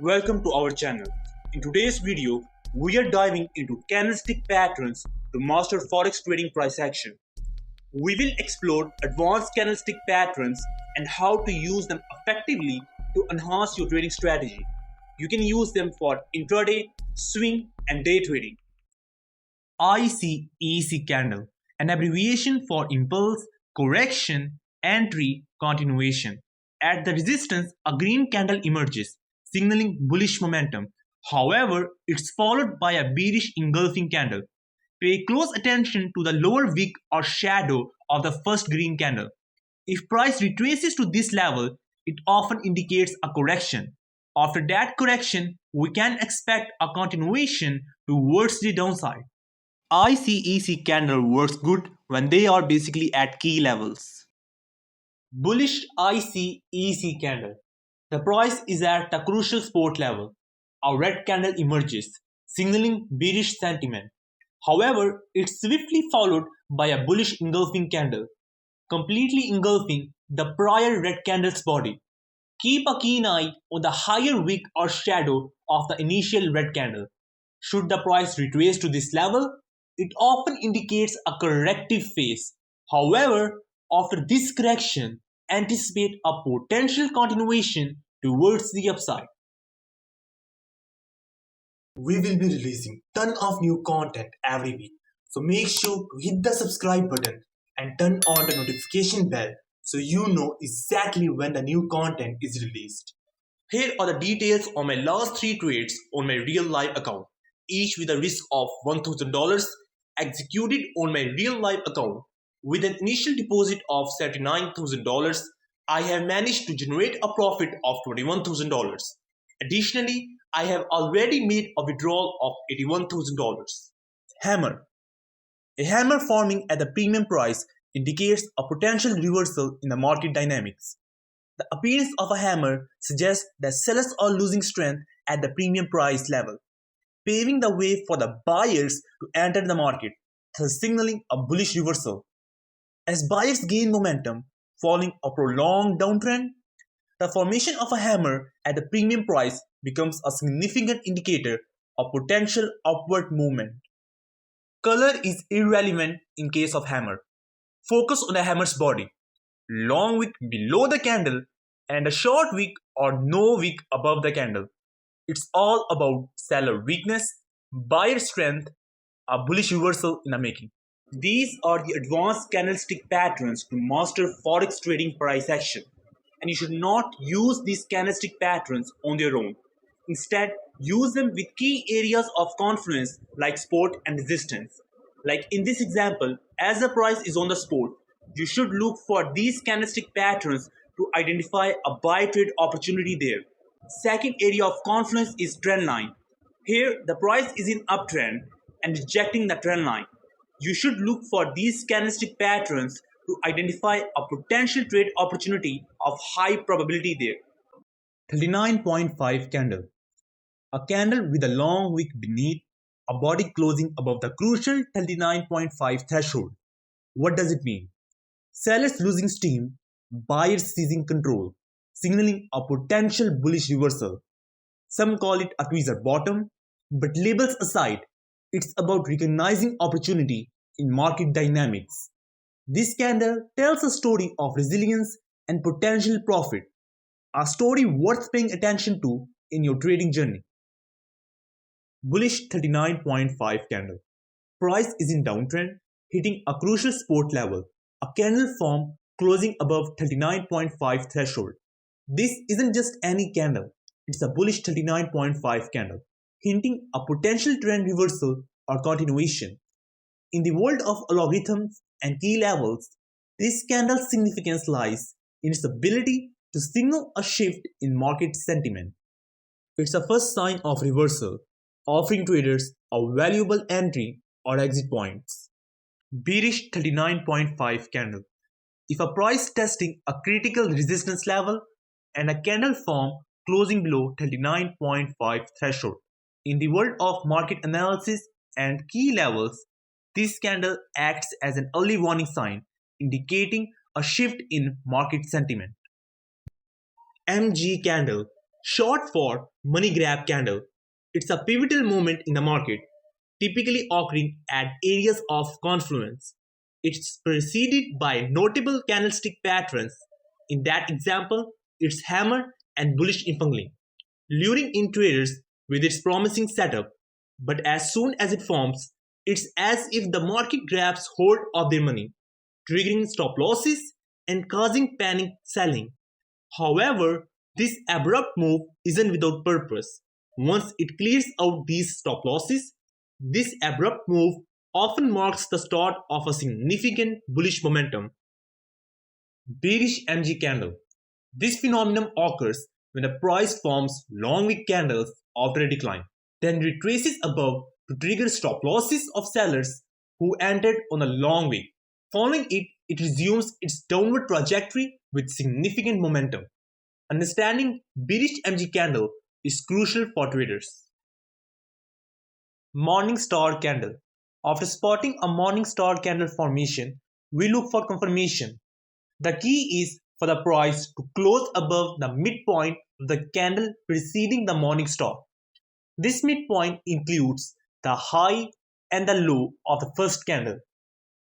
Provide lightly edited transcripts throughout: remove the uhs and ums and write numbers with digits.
Welcome to our channel. In today's video, we are diving into candlestick patterns to master forex trading price action. We will explore advanced candlestick patterns and how to use them effectively to enhance your trading strategy. You can use them for intraday, swing, and day trading. 𝐼C Candle, an abbreviation for impulse, correction, entry, continuation. At the resistance, a green candle emerges, signaling bullish momentum. However, it's followed by a bearish engulfing candle. Pay close attention to the lower wick or shadow of the first green candle. If price retraces to this level, it often indicates a correction. After that correction, we can expect a continuation towards the downside. 𝐼C candle works good when they are basically at key levels. Bullish IC candle. The price is at a crucial support level. A red candle emerges, signaling bearish sentiment. However, it's swiftly followed by a bullish engulfing candle, completely engulfing the prior red candle's body. Keep a keen eye on the higher wick or shadow of the initial red candle. Should the price retrace to this level, it often indicates a corrective phase. However, after this correction, anticipate a potential continuation towards the upside. We will be releasing ton of new content every week, so make sure to hit the subscribe button and turn on the notification bell so you know exactly when the new content is released. Here are the details on my last 3 trades on my real life account, each with a risk of $1,000 executed on my real life account. With an initial deposit of $79,000, I have managed to generate a profit of $21,000. Additionally, I have already made a withdrawal of $81,000. Hammer. A hammer forming at the premium price indicates a potential reversal in the market dynamics. The appearance of a hammer suggests that sellers are losing strength at the premium price level, paving the way for the buyers to enter the market, thus signaling a bullish reversal. As buyers gain momentum following a prolonged downtrend, the formation of a hammer at the premium price becomes a significant indicator of potential upward movement. Color is irrelevant in case of hammer. Focus on the hammer's body, long wick below the candle and a short wick or no wick above the candle. It's all about seller weakness, buyer strength, a bullish reversal in the making. These are the advanced candlestick patterns to master forex trading price action. And you should not use these candlestick patterns on their own. Instead, use them with key areas of confluence like support and resistance. Like in this example, as the price is on the support, you should look for these candlestick patterns to identify a buy trade opportunity there. Second area of confluence is trend line. Here, the price is in uptrend and rejecting the trend line. You should look for these candlestick patterns to identify a potential trade opportunity of high probability there. 39.5 candle. A candle with a long wick beneath, a body closing above the crucial 39.5 threshold. What does it mean? Sellers losing steam, buyers seizing control, signaling a potential bullish reversal. Some call it a Tweezer Bottom, but labels aside, it's about recognizing opportunity in market dynamics. This candle tells a story of resilience and potential profit, a story worth paying attention to in your trading journey. Bullish 39.5 candle. Price is in downtrend, hitting a crucial support level, a candle form closing above 39.5 threshold. This isn't just any candle, it's a bullish 39.5 candle, hinting a potential trend reversal or continuation. In the world of algorithms and key levels, this candle's significance lies in its ability to signal a shift in market sentiment. It's a first sign of reversal, offering traders a valuable entry or exit points. Bearish 39.5 candle. If a price testing a critical resistance level and a candle form closing below 39.5 threshold. In the world of market analysis and key levels, this candle acts as an early warning sign, indicating a shift in market sentiment. MG Candle short for money grab candle. It's a pivotal moment in the market, typically occurring at areas of confluence. It's preceded by notable candlestick patterns. In that example, it's hammer and bullish impingling, luring in traders with its promising setup. But as soon as it forms, it's as if the market grabs hold of their money, triggering stop losses and causing panic selling. However, this abrupt move isn't without purpose. Once it clears out these stop losses, this abrupt move often marks the start of a significant bullish momentum. Bearish MG Candle. This phenomenon occurs when the price forms long wick candles after a decline, then retraces above to trigger stop losses of sellers who entered on a long wick. Following it, it resumes its downward trajectory with significant momentum. Understanding bearish MG candle is crucial for traders. Morning Star Candle. After spotting a Morning Star Candle formation, we look for confirmation. The key is for the price to close above the midpoint of the candle preceding the Morning Star. This midpoint includes the high and the low of the first candle.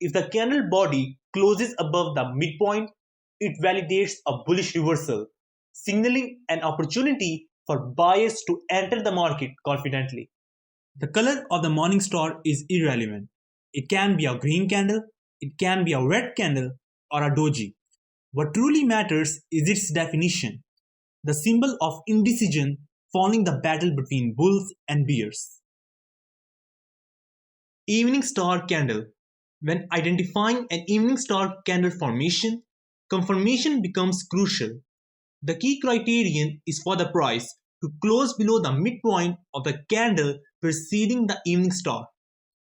If the candle body closes above the midpoint, it validates a bullish reversal, signaling an opportunity for buyers to enter the market confidently. The color of the morning star is irrelevant. It can be a green candle, it can be a red candle, or a doji. What truly matters is its definition, the symbol of indecision following the battle between bulls and bears. Evening star candle. When identifying an evening star candle formation, confirmation becomes crucial. The key criterion is for the price to close below the midpoint of the candle preceding the evening star.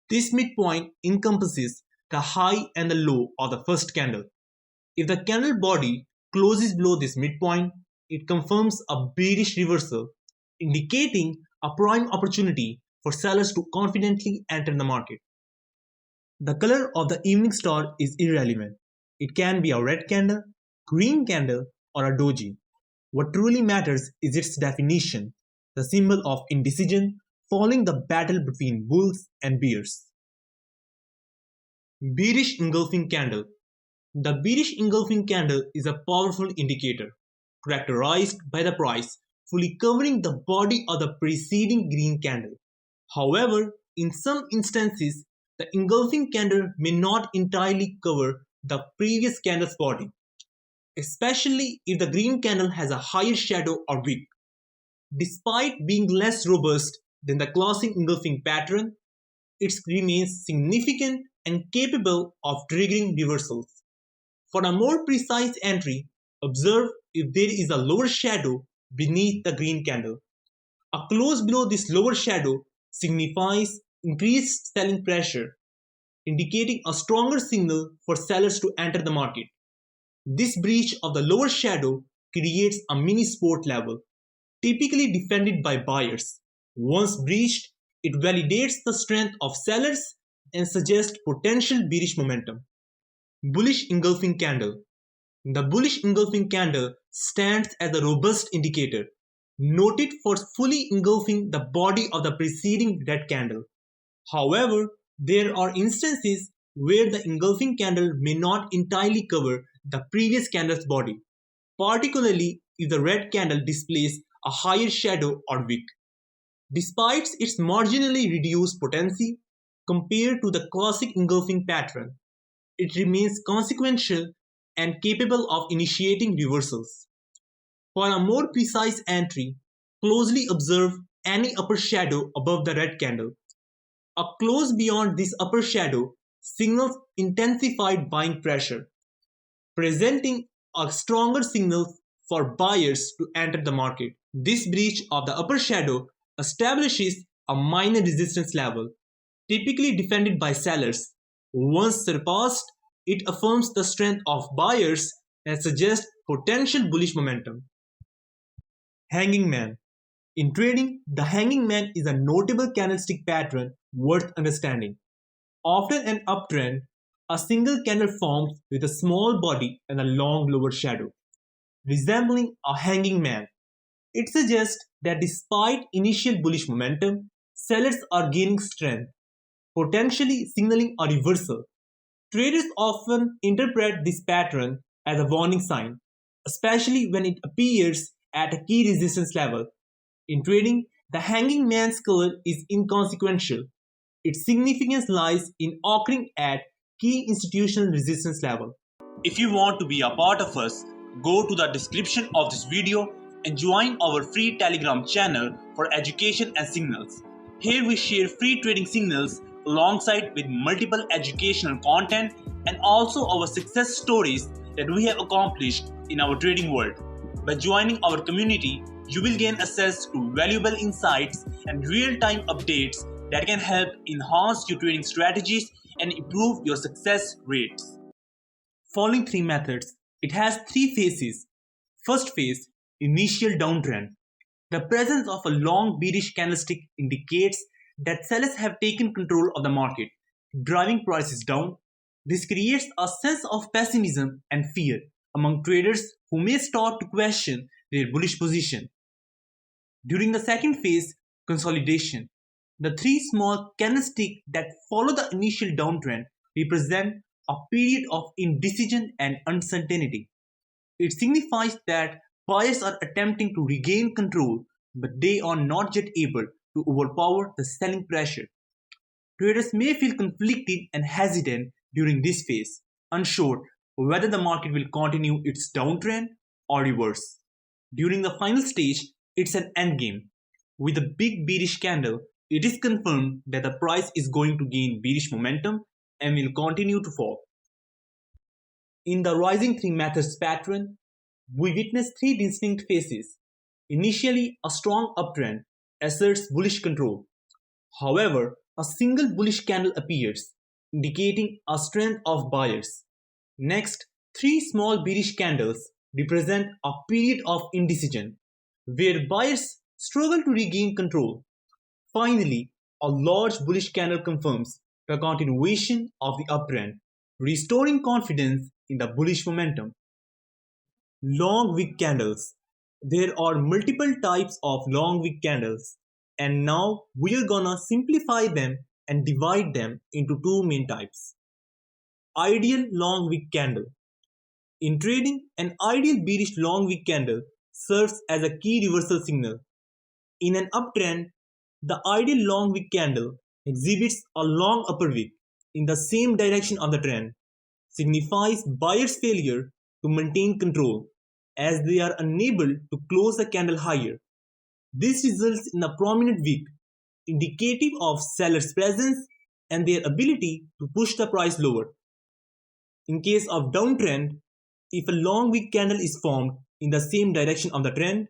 This midpoint encompasses the high and the low of the first candle. If the candle body closes below this midpoint, it confirms a bearish reversal, indicating a prime opportunity for sellers to confidently enter the market. The color of the evening star is irrelevant. It can be a red candle, green candle, or a doji. What truly matters is its definition, the symbol of indecision following the battle between bulls and bears. Bearish engulfing candle. The bearish engulfing candle is a powerful indicator, characterized by the price fully covering the body of the preceding green candle. However, in some instances, the engulfing candle may not entirely cover the previous candle's body, especially if the green candle has a higher shadow or wick. Despite being less robust than the classic engulfing pattern, it remains significant and capable of triggering reversals. For a more precise entry, observe if there is a lower shadow beneath the green candle. A close below this lower shadow signifies increased selling pressure, indicating a stronger signal for sellers to enter the market. This breach of the lower shadow creates a mini support level, typically defended by buyers. Once breached, it validates the strength of sellers and suggests potential bearish momentum. Bullish engulfing candle. The bullish engulfing candle stands as a robust indicator, noted for fully engulfing the body of the preceding red candle. However, there are instances where the engulfing candle may not entirely cover the previous candle's body, particularly if the red candle displays a higher shadow or wick. Despite its marginally reduced potency compared to the classic engulfing pattern, it remains consequential and capable of initiating reversals. For a more precise entry, closely observe any upper shadow above the red candle. A close beyond this upper shadow signals intensified buying pressure, presenting a stronger signal for buyers to enter the market. This breach of the upper shadow establishes a minor resistance level, typically defended by sellers. Once surpassed, it affirms the strength of buyers and suggests potential bullish momentum. Hanging Man. In trading, the hanging man is a notable candlestick pattern worth understanding. After an uptrend, a single candle forms with a small body and a long lower shadow, resembling a hanging man. It suggests that despite initial bullish momentum, sellers are gaining strength, potentially signaling a reversal. Traders often interpret this pattern as a warning sign, especially when it appears at a key resistance level. In trading, the hanging man's color is inconsequential. Its significance lies in occurring at key institutional resistance level. If you want to be a part of us, go to the description of this video and join our free Telegram channel for education and signals. Here we share free trading signals alongside with multiple educational content and also our success stories that we have accomplished in our trading world. By joining our community, you will gain access to valuable insights and real-time updates that can help enhance your trading strategies and improve your success rates. Following three methods, it has three phases. First phase, initial downtrend. The presence of a long bearish candlestick indicates that sellers have taken control of the market, driving prices down. This creates a sense of pessimism and fear among traders who may start to question their bullish position. During the second phase, consolidation, the three small candlesticks that follow the initial downtrend represent a period of indecision and uncertainty. It signifies that buyers are attempting to regain control, but they are not yet able to overpower the selling pressure. Traders may feel conflicted and hesitant during this phase, unsure whether the market will continue its downtrend or reverse. During the final stage, it's an endgame. With a big bearish candle, it is confirmed that the price is going to gain bearish momentum and will continue to fall. In the rising three methods pattern, we witness three distinct phases. Initially, a strong uptrend asserts bullish control. However, a single bullish candle appears, indicating a strength of buyers. Next, three small bearish candles represent a period of indecision, where buyers struggle to regain control. Finally, a large bullish candle confirms the continuation of the uptrend, restoring confidence in the bullish momentum. Long wick candles. There are multiple types of long wick candles, and now we are gonna simplify them and divide them into two main types. Ideal long wick candle. In trading, an ideal bearish long wick candle serves as a key reversal signal. In an uptrend, the ideal long wick candle exhibits a long upper wick in the same direction of the trend, signifies buyers' failure to maintain control as they are unable to close the candle higher. This results in a prominent wick, indicative of sellers' presence and their ability to push the price lower. In case of downtrend, if a long wick candle is formed in the same direction of the trend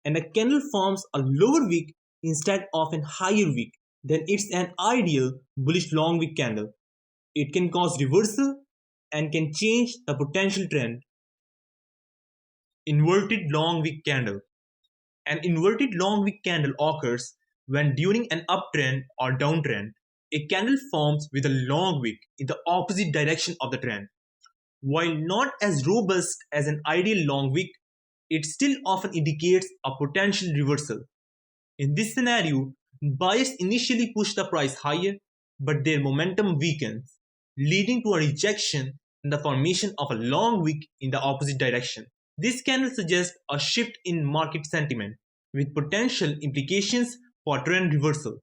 and a candle forms a lower wick instead of a higher wick, then it's an ideal bullish long wick candle. It can cause reversal and can change the potential trend. Inverted long wick candle. An inverted long wick candle occurs when during an uptrend or downtrend, a candle forms with a long wick in the opposite direction of the trend. While not as robust as an ideal long wick, it still often indicates a potential reversal. In this scenario, buyers initially push the price higher, but their momentum weakens, leading to a rejection and the formation of a long wick in the opposite direction. This candle suggests a shift in market sentiment, with potential implications for trend reversal.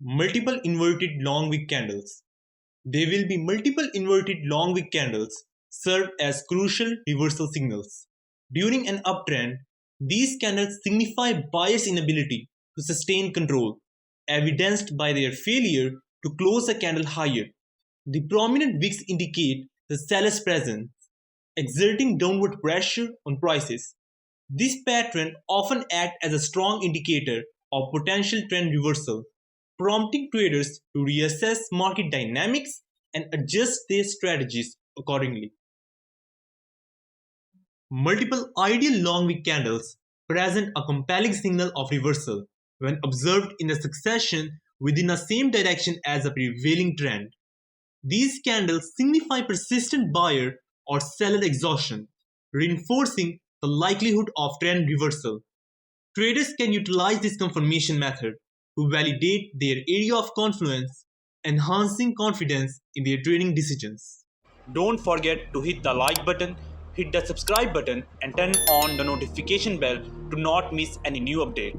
Multiple inverted long wick candles. There will be multiple inverted long wick candles serve as crucial reversal signals. During an uptrend, these candles signify buyers' inability to sustain control, evidenced by their failure to close the candle higher. The prominent wicks indicate the seller's presence, exerting downward pressure on prices. This pattern often acts as a strong indicator of potential trend reversal, prompting traders to reassess market dynamics and adjust their strategies accordingly. Multiple ideal long wick candles present a compelling signal of reversal when observed in a succession within the same direction as a prevailing trend. These candles signify persistent buyer or seller exhaustion, reinforcing the likelihood of trend reversal. Traders can utilize this confirmation method to validate their area of confluence, enhancing confidence in their trading decisions. Don't forget to hit the like button, hit the subscribe button, and turn on the notification bell to not miss any new update.